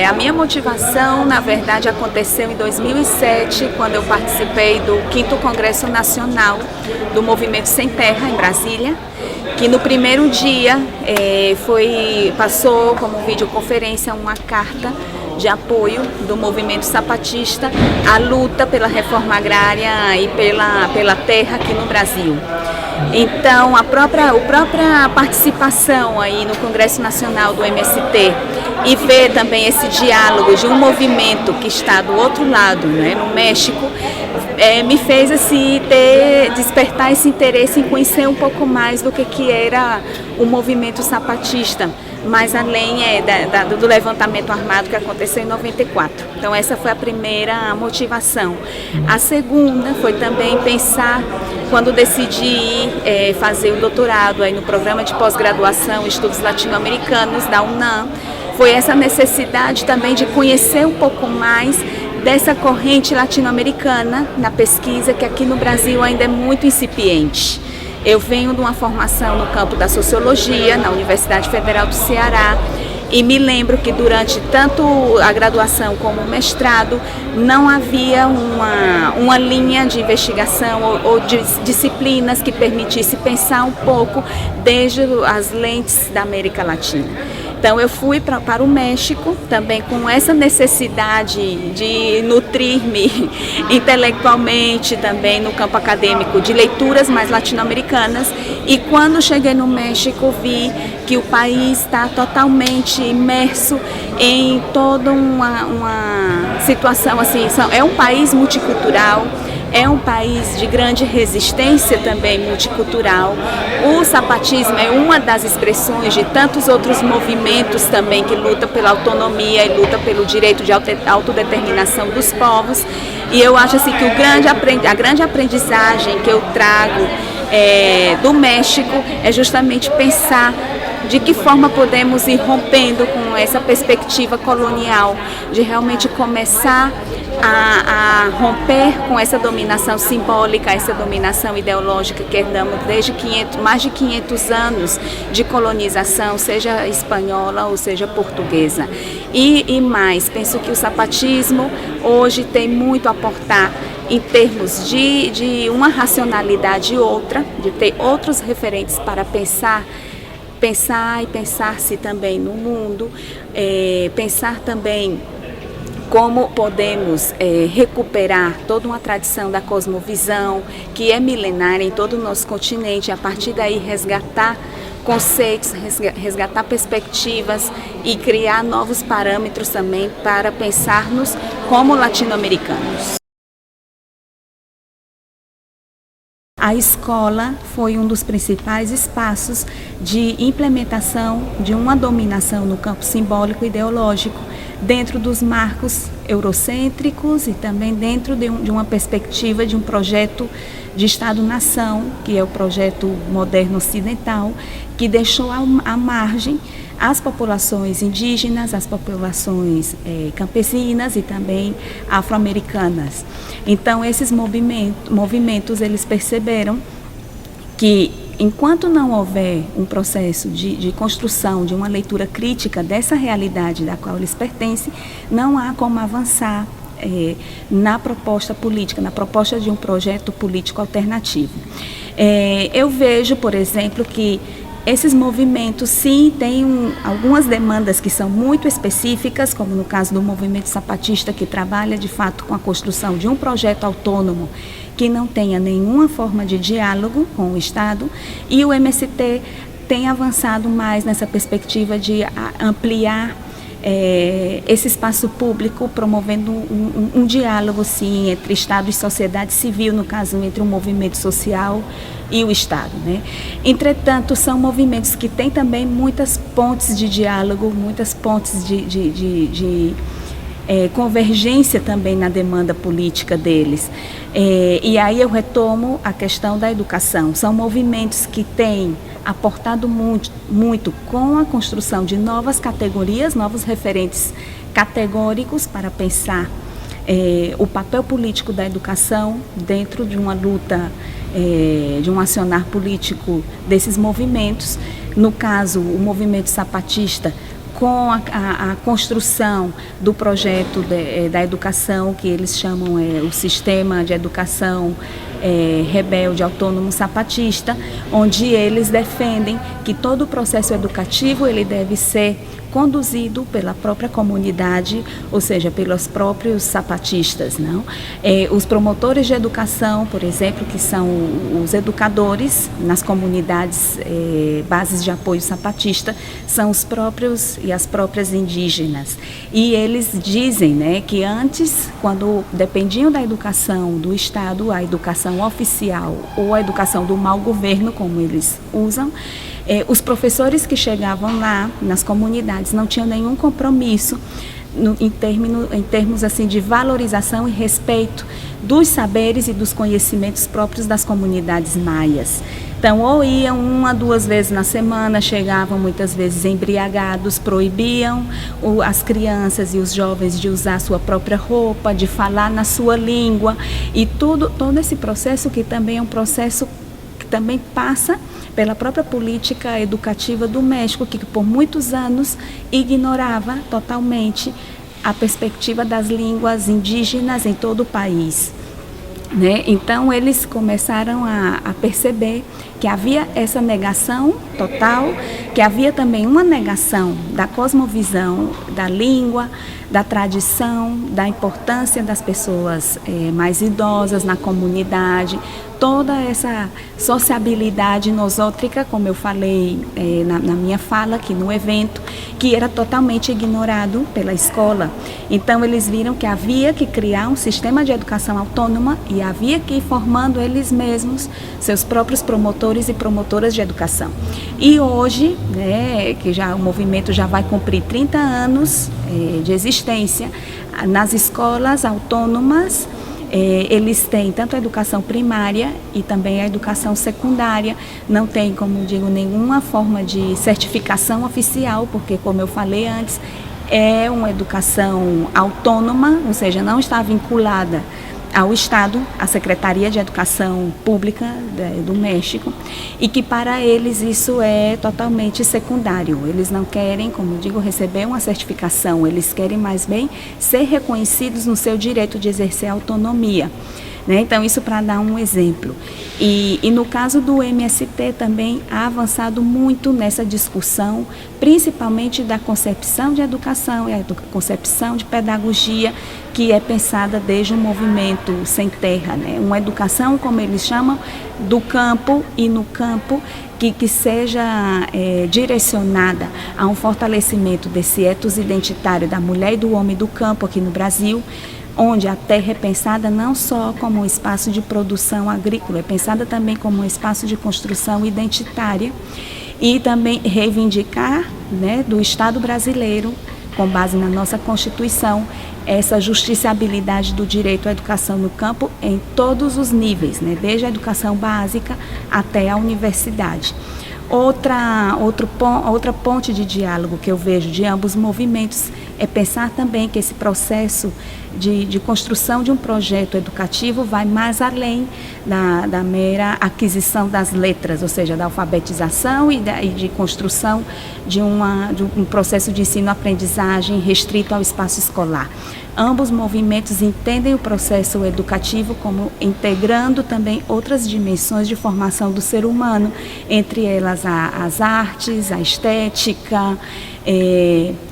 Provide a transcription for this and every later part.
a minha motivação, na verdade, aconteceu em 2007, quando eu participei do 5º Congresso Nacional do Movimento Sem Terra, em Brasília, que no primeiro dia passou como videoconferência uma carta de apoio do movimento zapatista à luta pela reforma agrária e pela terra aqui no Brasil. Então, a própria participação aí no Congresso Nacional do MST e ver também esse diálogo de um movimento que está do outro lado, né, no México, me fez assim, despertar esse interesse em conhecer um pouco mais do que era o movimento zapatista, mais além do levantamento armado que aconteceu em 94. Então essa foi a primeira motivação. A segunda foi também pensar, quando decidi ir fazer o doutorado aí no programa de pós-graduação Estudos Latino-Americanos da UNAM, foi essa necessidade também de conhecer um pouco mais dessa corrente latino-americana na pesquisa, que aqui no Brasil ainda é muito incipiente. Eu venho de uma formação no campo da sociologia, na Universidade Federal do Ceará, e me lembro que durante tanto a graduação como o mestrado não havia uma linha de investigação ou de disciplinas que permitisse pensar um pouco desde as lentes da América Latina. Então eu fui para o México também com essa necessidade de nutrir-me intelectualmente também no campo acadêmico de leituras mais latino-americanas, e quando cheguei no México vi que o país está totalmente imerso em toda uma situação assim, é um país multicultural, é um país de grande resistência também multicultural. O zapatismo é uma das expressões de tantos outros movimentos também que lutam pela autonomia e lutam pelo direito de autodeterminação dos povos. E eu acho assim que a grande aprendizagem que eu trago do México é justamente pensar de que forma podemos ir rompendo com essa perspectiva colonial, de realmente começar a romper com essa dominação simbólica, essa dominação ideológica que herdamos desde mais de 500 anos de colonização, seja espanhola ou seja portuguesa. E mais, penso que o zapatismo hoje tem muito a aportar em termos de uma racionalidade outra, de ter outros referentes para pensar e pensar-se também no mundo, pensar também como podemos recuperar toda uma tradição da cosmovisão que é milenária em todo o nosso continente, e a partir daí resgatar conceitos, resgatar perspectivas e criar novos parâmetros também para pensarmos como latino-americanos. A escola foi um dos principais espaços de implementação de uma dominação no campo simbólico e ideológico, dentro dos marcos eurocêntricos e também dentro de uma perspectiva de um projeto de Estado-nação, que é o projeto moderno ocidental, que deixou à margem as populações indígenas, as populações campesinas e também afro-americanas. Então, esses movimentos eles perceberam que, enquanto não houver um processo de construção, de uma leitura crítica dessa realidade da qual eles pertencem, não há como avançar na proposta política, na proposta de um projeto político alternativo. Eu vejo, por exemplo, que esses movimentos, sim, têm algumas demandas que são muito específicas, como no caso do movimento zapatista, que trabalha de fato com a construção de um projeto autônomo que não tenha nenhuma forma de diálogo com o Estado, e o MST tem avançado mais nessa perspectiva de ampliar esse espaço público, promovendo um diálogo, sim, entre Estado e sociedade civil, no caso, entre o movimento social e o Estado, né? Entretanto, são movimentos que têm também muitas pontes de diálogo, muitas pontes de convergência também na demanda política deles. E aí eu retomo a questão da educação. São movimentos que têm aportado muito com a construção de novas categorias, novos referentes categóricos para pensar o papel político da educação dentro de uma luta, de um acionar político desses movimentos. No caso, o movimento zapatista com a construção do projeto da educação, que eles chamam o Sistema de Educação Rebelde Autônomo Zapatista, onde eles defendem que todo o processo educativo ele deve ser conduzido pela própria comunidade, ou seja, pelos próprios zapatistas, não? Os promotores de educação, por exemplo, que são os educadores nas comunidades, bases de apoio zapatista, são os próprios e as próprias indígenas. E eles dizem, né, que antes, quando dependiam da educação do Estado, a educação oficial ou a educação do mau governo, como eles usam, os professores que chegavam lá nas comunidades não tinham nenhum compromisso em termos assim, de valorização e respeito dos saberes e dos conhecimentos próprios das comunidades maias. Então, ou iam 1 a 2 vezes na semana, chegavam muitas vezes embriagados, proibiam as crianças e os jovens de usar sua própria roupa, de falar na sua língua, e todo esse processo que também é um processo que também passa pela própria política educativa do México, que por muitos anos ignorava totalmente a perspectiva das línguas indígenas em todo o país. Né? Então, eles começaram a perceber que havia essa negação total, que havia também uma negação da cosmovisão, da língua, da tradição, da importância das pessoas mais idosas na comunidade, toda essa sociabilidade nosótrica, como eu falei na minha fala aqui no evento, que era totalmente ignorado pela escola. Então, eles viram que havia que criar um sistema de educação autônoma e havia que ir formando eles mesmos seus próprios promotores e promotoras de educação. E hoje, né, que o movimento já vai cumprir 30 anos de existência, nas escolas autônomas, eles têm tanto a educação primária e também a educação secundária. Não tem, como digo, nenhuma forma de certificação oficial, porque, como eu falei antes, é uma educação autônoma, ou seja, não está vinculada ao Estado, à Secretaria de Educação Pública do México, e que para eles isso é totalmente secundário. Eles não querem, como digo, receber uma certificação, eles querem mais bem ser reconhecidos no seu direito de exercer autonomia. Né? Então, isso para dar um exemplo. E no caso do MST também há avançado muito nessa discussão, principalmente da concepção de educação e a concepção de pedagogia, que é pensada desde o movimento Sem Terra, né? Uma educação, como eles chamam, do campo e no campo, que seja direcionada a um fortalecimento desse ethos identitário da mulher e do homem do campo aqui no Brasil, onde a terra é pensada não só como um espaço de produção agrícola, é pensada também como um espaço de construção identitária, e também reivindicar, né, do Estado brasileiro, com base na nossa Constituição, essa justiciabilidade do direito à educação no campo em todos os níveis, né, desde a educação básica até a universidade. Outra ponte de diálogo que eu vejo de ambos os movimentos é pensar também que esse processo de construção de um projeto educativo vai mais além da mera aquisição das letras, ou seja, da alfabetização e de construção de um processo de ensino-aprendizagem restrito ao espaço escolar. Ambos movimentos entendem o processo educativo como integrando também outras dimensões de formação do ser humano, entre elas as artes, a estética,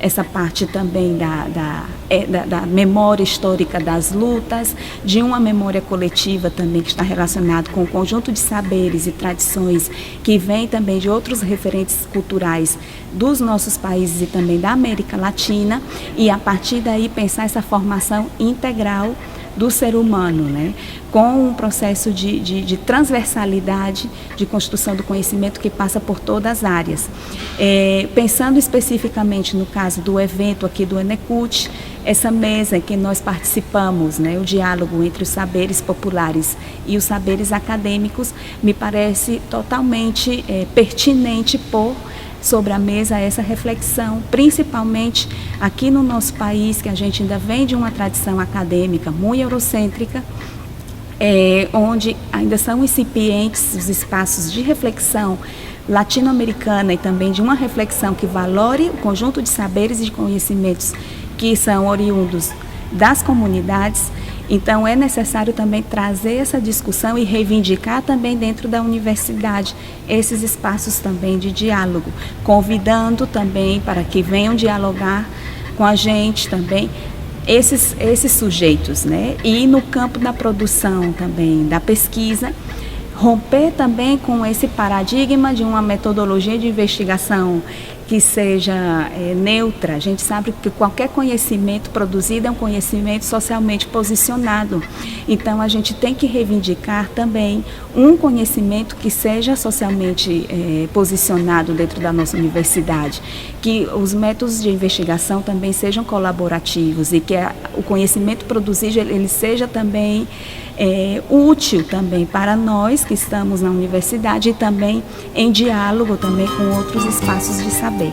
essa parte também da memória histórica das lutas, de uma memória coletiva também que está relacionada com o conjunto de saberes e tradições que vem também de outros referentes culturais dos nossos países e também da América Latina, e a partir daí pensar essa formação integral do ser humano, né? Com um processo de transversalidade, de construção do conhecimento que passa por todas as áreas. Pensando especificamente no caso do evento aqui do Enecute, essa mesa em que nós participamos, né, o diálogo entre os saberes populares e os saberes acadêmicos, me parece totalmente pertinente pôr sobre a mesa essa reflexão, principalmente aqui no nosso país, que a gente ainda vem de uma tradição acadêmica muito eurocêntrica, onde ainda são incipientes os espaços de reflexão latino-americana e também de uma reflexão que valore o conjunto de saberes e de conhecimentos que são oriundos das comunidades. Então é necessário também trazer essa discussão e reivindicar também dentro da universidade esses espaços também de diálogo, convidando também para que venham dialogar com a gente também esses sujeitos, né? E no campo da produção também, da pesquisa, romper também com esse paradigma de uma metodologia de investigação que seja neutra. A gente sabe que qualquer conhecimento produzido é um conhecimento socialmente posicionado. Então, a gente tem que reivindicar também um conhecimento que seja socialmente posicionado dentro da nossa universidade, que os métodos de investigação também sejam colaborativos e que o conhecimento produzido ele seja também útil também para nós que estamos na universidade e também em diálogo também com outros espaços de saber.